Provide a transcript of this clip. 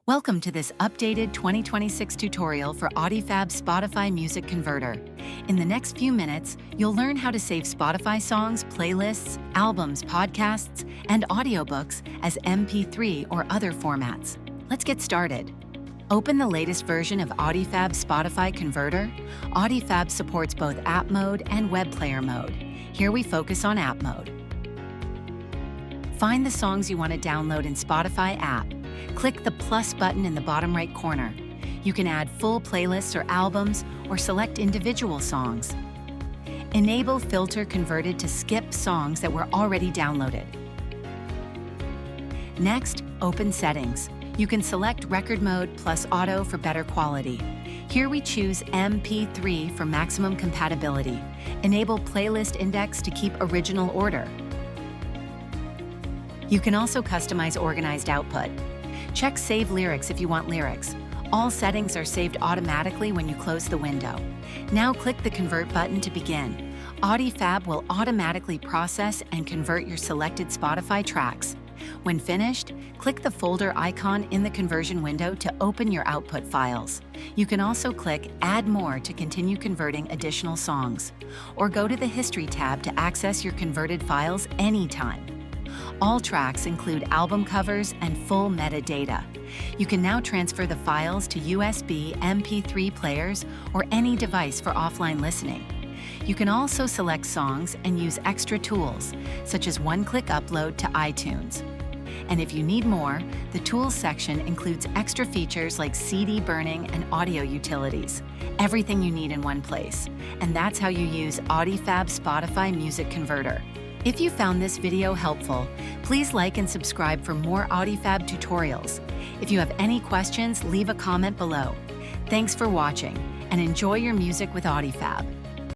Welcome to this updated 2026 tutorial for AudiFab Spotify Music Converter. In the next few minutes, you'll learn how to save Spotify songs, playlists, albums, podcasts, and audiobooks as MP3 or other formats. Let's get started. Open the latest version of AudiFab Spotify Converter. AudiFab supports both app mode and web player mode. Here we focus on app mode. Find the songs you want to download in Spotify app. Click the plus button in the bottom right corner. You can add full playlists or albums or select individual songs. Enable filter converted to skip songs that were already downloaded. Next, open settings. You can select record mode plus auto for better quality. Here we choose MP3 for maximum compatibility. Enable playlist index to keep original order. You can also customize organized output. Check Save Lyrics if you want lyrics. All settings are saved automatically when you close the window. Now click the Convert button to begin. AudiFab will automatically process and convert your selected Spotify tracks. When finished, click the folder icon in the conversion window to open your output files. You can also click Add More to continue converting additional songs, or go to the History tab to access your converted files anytime. All tracks include album covers and full metadata. You can now transfer the files to USB MP3 players or any device for offline listening. You can also select songs and use extra tools, such as one-click upload to iTunes. And if you need more, the Tools section includes extra features like CD burning and audio utilities. Everything you need in one place. And that's how you use AudiFab Spotify Music Converter. If you found this video helpful, please like and subscribe for more AudiFab tutorials. If you have any questions, leave a comment below. Thanks for watching, and enjoy your music with AudiFab.